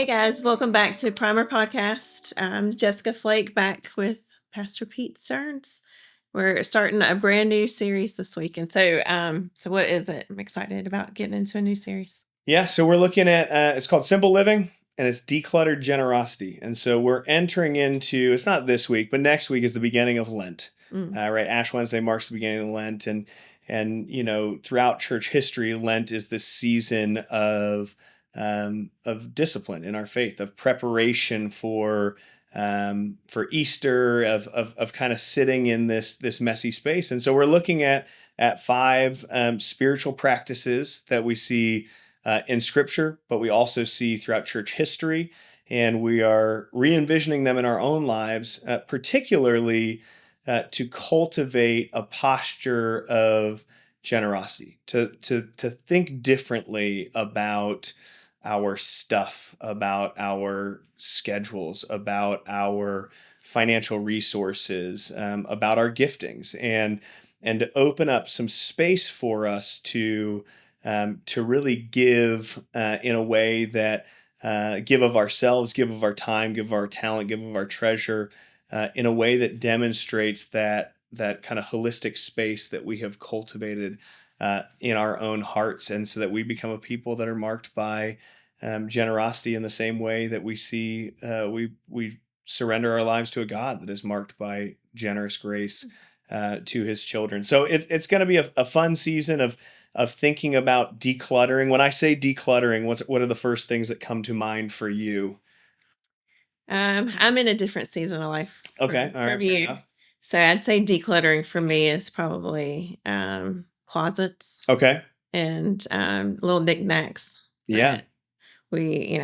Hey guys, welcome back to Primer Podcast. I'm Jessica Flake back with Pastor Pete Stearns. We're starting a brand new series this week. And so what is it? I'm excited about getting into a new series. Yeah, so we're looking at, it's called Simple Living, and it's Decluttered Generosity. And so we're entering into, it's not this week, but next week is the beginning of Lent, right? Ash Wednesday marks the beginning of Lent. And throughout church history, Lent is this season of discipline in our faith, of preparation for Easter, of kind of sitting in this messy space. And so we're looking at five spiritual practices that we see in Scripture, but we also see throughout church history, and we are re-envisioning them in our own lives, particularly to cultivate a posture of generosity, to think differently about our stuff, about our schedules, about our financial resources, about our giftings, and to open up some space for us to really give in a way that give of ourselves, give of our time, give of our talent, give of our treasure, in a way that demonstrates that kind of holistic space that we have cultivated in our own hearts, and so that we become a people that are marked by generosity in the same way that we see we surrender our lives to a God that is marked by generous grace to His children. So it's going to be a fun season of thinking about decluttering. When I say decluttering, what are the first things that come to mind for you? I'm in a different season of life. Okay, all right. From you. So I'd say decluttering for me is probably closets. Okay. And little knickknacks. Yeah. We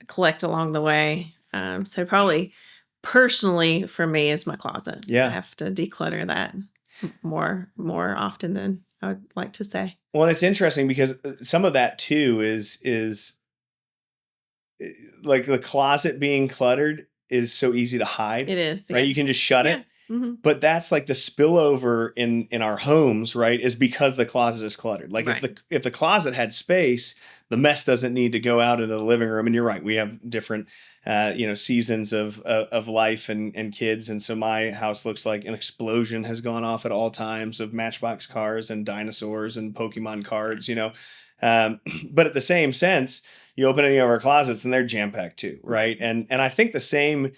collect along the way. So probably personally for me is my closet. Yeah. I have to declutter that more often than I would like to say. Well, it's interesting because some of that too is like the closet being cluttered is so easy to hide. It is, right? Yeah. You can just shut it. Mm-hmm. But that's like the spillover in our homes, right? Is because the closet is cluttered. Like right. if the closet had space, the mess doesn't need to go out into the living room. And you're right, we have different seasons of life and kids, and so my house looks like an explosion has gone off at all times of Matchbox cars and dinosaurs and Pokemon cards. But at the same sense, you open any of our closets and they're jam-packed too, right? And I think the same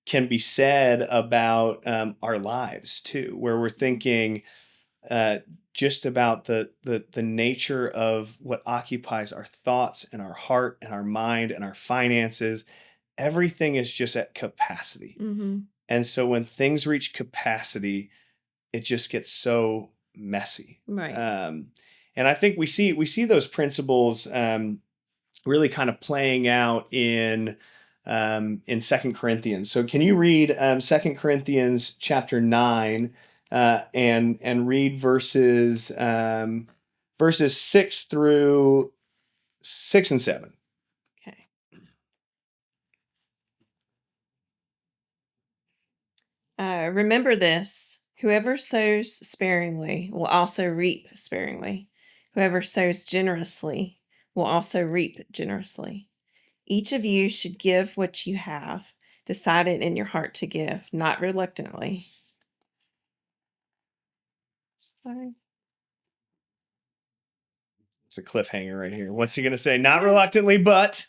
can be said about our lives too, where we're thinking just about the nature of what occupies our thoughts and our heart and our mind and our finances. Everything is just at capacity. Mm-hmm. And so when things reach capacity, it just gets so messy. Right. And I think we see those principles really kind of playing out in 2 Corinthians. So can you read 2 Corinthians chapter 9 and read verses 6 through 6 and 7? Okay. Remember this: whoever sows sparingly will also reap sparingly. Whoever sows generously will also reap generously. Each of you should give what you have decided in your heart to give, not reluctantly. Sorry. It's a cliffhanger right here. What's he going to say? Not reluctantly, but...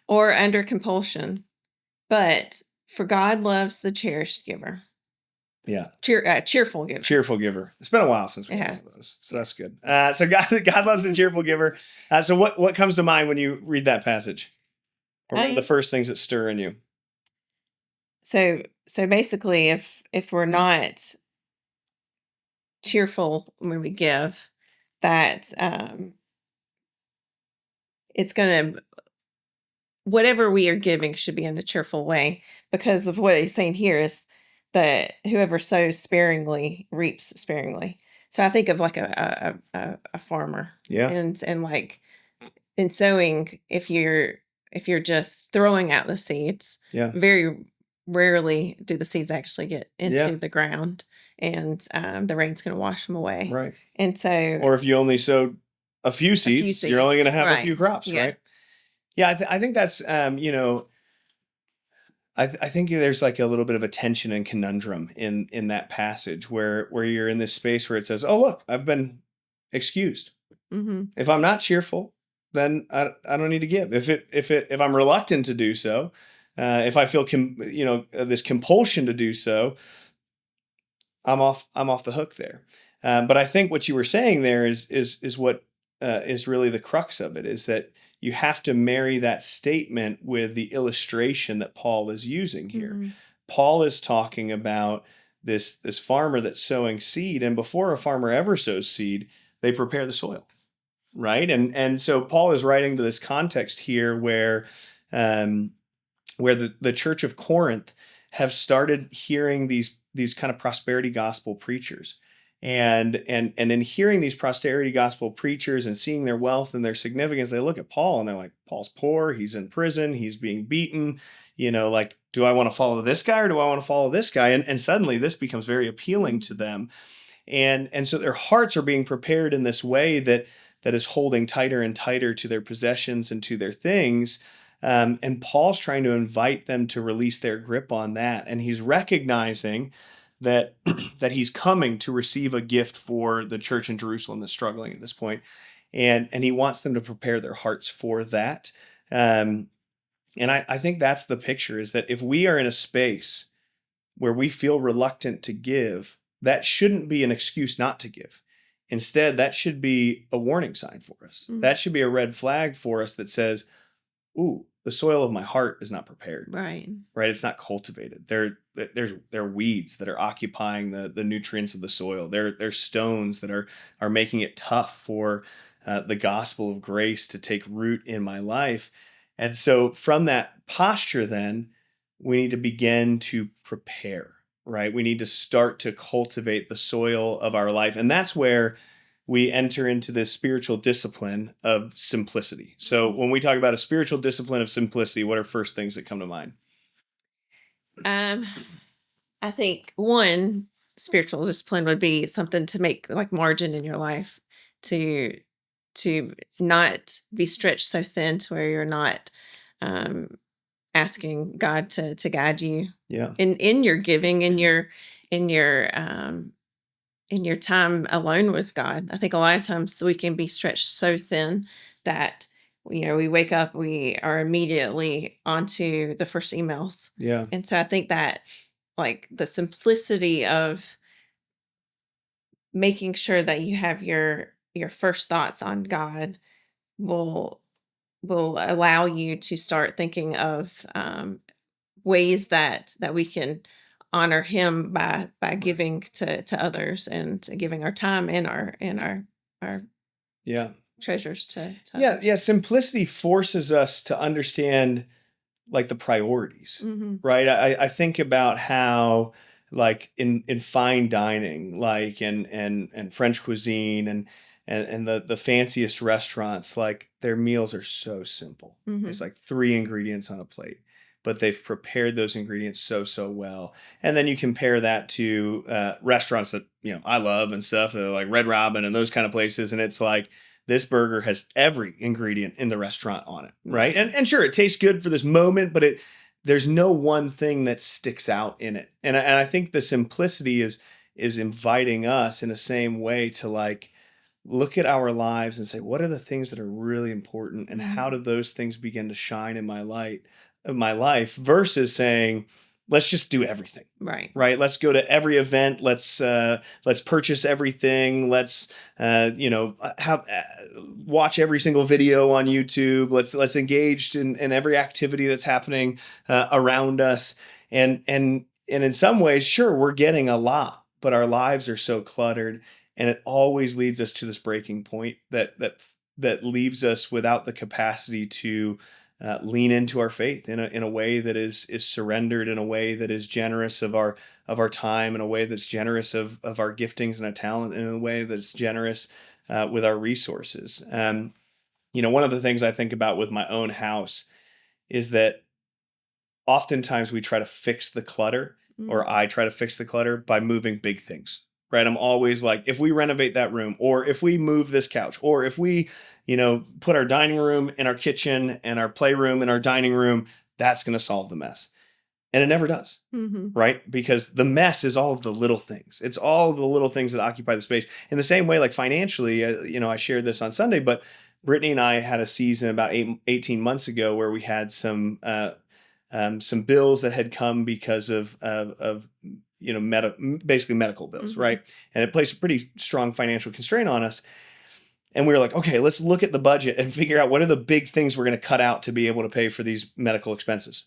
or under compulsion. But for God loves the cherished giver. Yeah. Cheerful giver. Cheerful giver. It's been a while since we had those, so that's good. So God loves the cheerful giver. So what comes to mind when you read that passage? Or what are the first things that stir in you? So basically, if we're not cheerful when we give, that it's going to, whatever we are giving should be in a cheerful way, because of what he's saying here is that whoever sows sparingly reaps sparingly. So I think of like a farmer. Yeah. And like in sowing, if you're just throwing out the seeds, yeah, very rarely do the seeds actually get into the ground, and the rain's going to wash them away. Right. And so, or if you only sowed a few seeds, you're only going to have a few crops, right? Yeah, I think that's I think there's like a little bit of a tension and conundrum in that passage where you're in this space where it says, "Oh, look, I've been excused. Mhm. If I'm not cheerful, then I don't need to give. If I'm reluctant to do so, if I feel this compulsion to do so, I'm off the hook there." But I think what you were saying there is what is really the crux of it, is that you have to marry that statement with the illustration that Paul is using here. Mhm. Paul is talking about this farmer that's sowing seed, and before a farmer ever sows seed, they prepare the soil, right? And so Paul is writing to this context here um, where the church of Corinth have started hearing these kind of prosperity gospel preachers. And in hearing these prosperity gospel preachers and seeing their wealth and their significance, they look at Paul and they're like, Paul's poor, he's in prison, he's being beaten, like, do I want to follow this guy or do I want to follow this guy? And suddenly this becomes very appealing to them. And so their hearts are being prepared in this way that is holding tighter and tighter to their possessions and to their things. And Paul's trying to invite them to release their grip on that. And he's recognizing that that he's coming to receive a gift for the church in Jerusalem that's struggling at this point. And he wants them to prepare their hearts for that. And I think that's the picture, is that if we are in a space where we feel reluctant to give, that shouldn't be an excuse not to give. Instead, that should be a warning sign for us. Mm. That should be a red flag for us that says, ooh, the soil of my heart is not prepared. Right. Right? It's not cultivated. There are weeds that are occupying the nutrients of the soil. There's stones that are making it tough for the gospel of grace to take root in my life. And so from that posture, then we need to begin to prepare, right? We need to start to cultivate the soil of our life. And that's where we enter into this spiritual discipline of simplicity. So when we talk about a spiritual discipline of simplicity, what are first things that come to mind? Um, I think one spiritual discipline would be something to make like margin in your life to not be stretched so thin to where you're not um asking God to guide you Yeah. in your giving, in your in your time alone with God. I think a lot of times we can be stretched so thin that we wake up, we are immediately onto the first emails. Yeah. And so I think that like the simplicity of making sure that you have your first thoughts on God will allow you to start thinking of ways that we can honor him by giving to others and giving our time and our Yeah. treasures to Yeah. others. Yeah. Simplicity forces us to understand like the priorities, Mhm. right? I think about how like in fine dining, like and French cuisine and the fanciest restaurants, like their meals are so simple. It's Mhm. like three ingredients on a plate, but they've prepared those ingredients so well. And then you compare that to restaurants that I love and stuff, like Red Robin and those kind of places, and it's like this burger has every ingredient in the restaurant on it, right? Right. And sure, it tastes good for this moment, but there's no one thing that sticks out in it. And I think the simplicity is inviting us in the same way to like look at our lives and say, what are the things that are really important, and how Mhm. do those things begin to shine in my life, versus saying, let's just do everything. Right. Right. Let's go to every event. Let's purchase everything. Let's have watch every single video on YouTube. Let's engage in every activity that's happening around us. And in some ways, sure, we're getting a lot, but our lives are so cluttered, and it always leads us to this breaking point that leaves us without the capacity to lean into our faith in a way that is surrendered, in a way that is generous of our time, in a way that's generous of our giftings and our talent, in a way that's generous with our resources. One of the things I think about with my own house is that oftentimes we try to fix the clutter, Mm. or I try to fix the clutter by moving big things, right? I'm always like, if we renovate that room, or if we move this couch, or if we, put our dining room in our kitchen and our playroom in our dining room, that's going to solve the mess. And it never does, Mm-hmm. right? Because the mess is all of the little things. It's all of the little things that occupy the space. In the same way, like financially, I shared this on Sunday, but Brittany and I had a season about 18 months ago where we had some bills that had come because of basically medical bills, Mm-hmm. right? And it placed a pretty strong financial constraint on us. And we were like, okay, let's look at the budget and figure out what are the big things we're going to cut out to be able to pay for these medical expenses.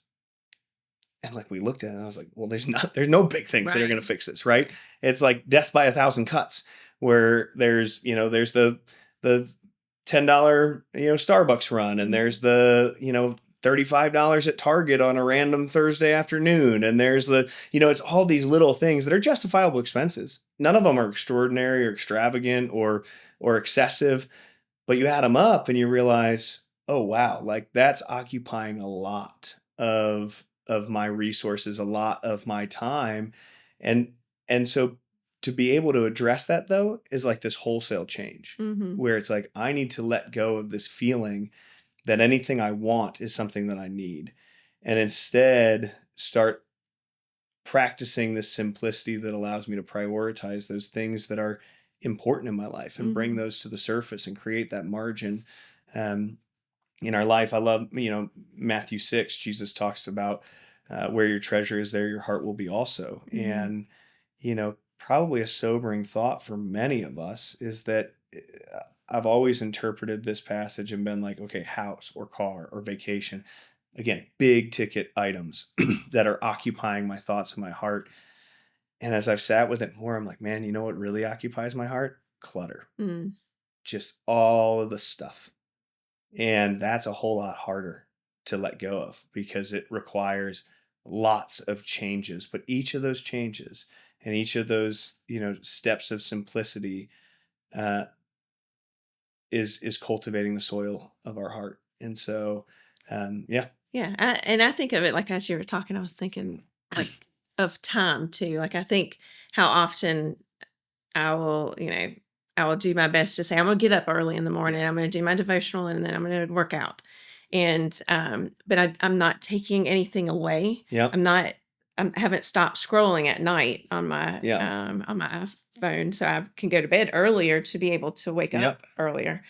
And like we looked at it, and I was like, well, there's no big things that are going to fix this, right? It's like death by 1,000 cuts, where there's the $10 Starbucks run, and there's the $35 at Target on a random Thursday afternoon, and there's the it's all these little things that are justifiable expenses. None of them are extraordinary or extravagant or excessive, but you add them up and you realize, oh wow, like that's occupying a lot of my resources, a lot of my time. And so to be able to address that though is like this wholesale change, Mm-hmm. where it's like I need to let go of this feeling that anything I want is something that I need, and instead start practicing this simplicity that allows me to prioritize those things that are important in my life and bring Mm-hmm. those to the surface and create that margin in our life. I love, Matthew 6, Jesus talks about where your treasure is, there your heart will be also. Mm-hmm. And, probably a sobering thought for many of us is that I've always interpreted this passage and been like, okay, house or car or vacation, again, big ticket items that are occupying my thoughts and my heart. And as I've sat with it more, I'm like, man, you know what really occupies my heart? Clutter. Mm. Just all of the stuff. And that's a whole lot harder to let go of because it requires lots of changes. But each of those changes and each of those, steps of simplicity uh, is cultivating the soil of our heart. And so, yeah. Yeah, and I think of it like as you were talking, I was thinking like of time too. Like I think how often I will, I will do my best to say I'm gonna get up early in the morning. Yeah. I'm gonna do my devotional, and then I'm gonna work out. And but I'm not taking anything away. Yep. I'm not. I haven't stopped scrolling at night Yeah. on my iPhone, so I can go to bed earlier to be able to wake up Yep. earlier.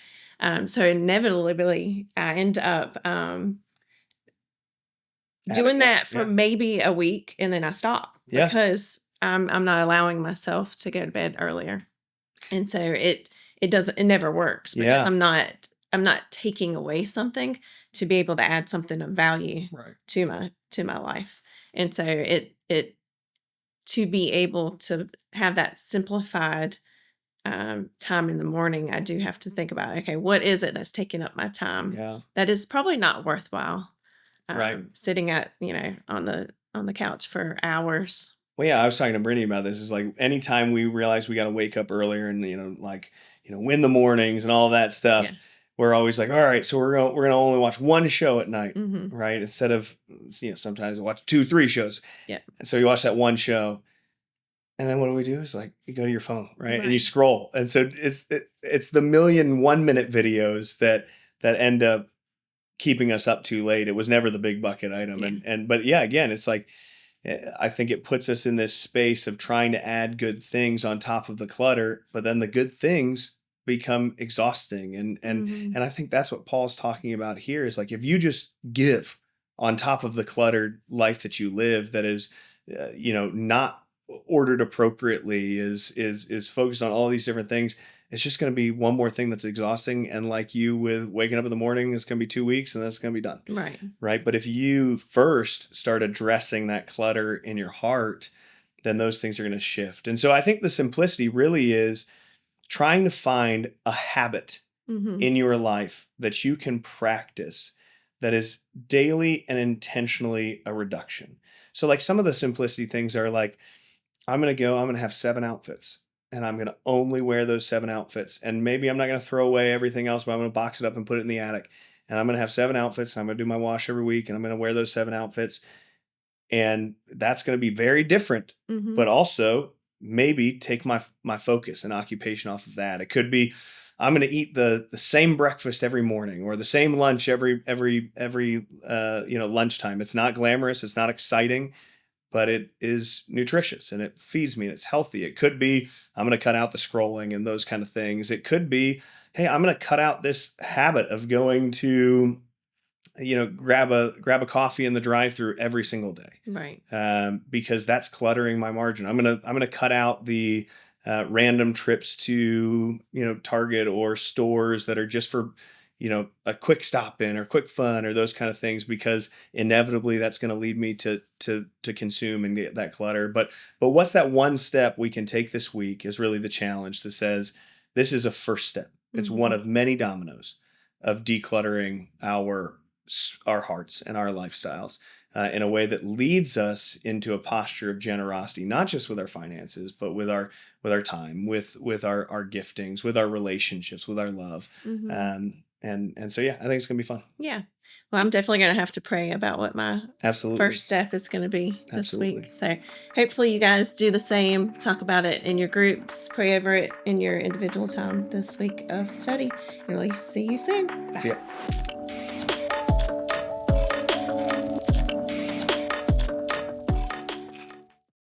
So inevitably, I end up doing Yeah. that for Yeah. maybe a week, and then I stop Yeah. because I'm not allowing myself to go to bed earlier. And so it never works because Yeah. I'm not taking away something to be able to add something of value Right. to my life. And so it to be able to have that simplified time in the morning, I do have to think about, okay, what is it that's taking up my time Yeah. that is probably not worthwhile Right. sitting at on the couch for hours. Well, yeah, I was talking to Brittany about this. Is like anytime we realize we got to wake up earlier and win the mornings and all that stuff, Yeah. we're always like, all right, so we're gonna only watch one show at night, Mm-hmm. right? Instead of sometimes we watch 2, 3 shows. Yeah. And so you watch that one show, and then what do? Is like you go to your phone, right? And you Right. scroll, and so it's the million 1-minute videos that end up keeping us up too late. It was never the big bucket item, Yeah. but yeah, again, it's like I think it puts us in this space of trying to add good things on top of the clutter, but then the good things become exhausting. Mm-hmm. And I think that's what Paul's talking about here is like if you just give on top of the cluttered life that you live that is not ordered appropriately, is focused on all these different things, it's just going to be one more thing that's exhausting. And like you with waking up in the morning, it's going to be 2 weeks and that's going to be done. Right. Right. But if you first start addressing that clutter in your heart, then those things are going to shift. And so I think the simplicity really is trying to find a habit Mm-hmm. in your life that you can practice that is daily and intentionally a reduction. So like some of the simplicity things are like, I'm going to have 7 outfits. And I'm going to only wear those 7 outfits. And maybe I'm not going to throw away everything else, but I'm going to box it up and put it in the attic. And I'm going to have 7 outfits. And I'm going to do my wash every week. And I'm going to wear those 7 outfits. And that's going to be very different, Mm-hmm. but also maybe take my focus and occupation off of that. It could be I'm going to eat the same breakfast every morning or the same lunch every lunchtime. It's not glamorous, it's not exciting, but it is nutritious and it feeds me and it's healthy. It could be I'm going to cut out the scrolling and those kind of things. It could be, hey, I'm going to cut out this habit of going to grab a coffee in the drive-through every single day, Right. because that's cluttering my margin. I'm gonna cut out the random trips to Target or stores that are just for a quick stop in or quick fun or those kind of things, because inevitably that's going to lead me to consume and get that clutter. But what's that one step we can take this week is really the challenge that says this is a first step. It's one of many dominoes of decluttering our hearts and our lifestyles in a way that leads us into a posture of generosity, not just with our finances, but with our time, with our giftings, with our relationships, with our love. And so, yeah, I think it's going to be fun. Yeah. Well, I'm definitely going to have to pray about what my first step is going to be this week. So hopefully you guys do the same. Talk about it in your groups. Pray over it in your individual time this week of study. And we'll see you soon. Bye. See ya.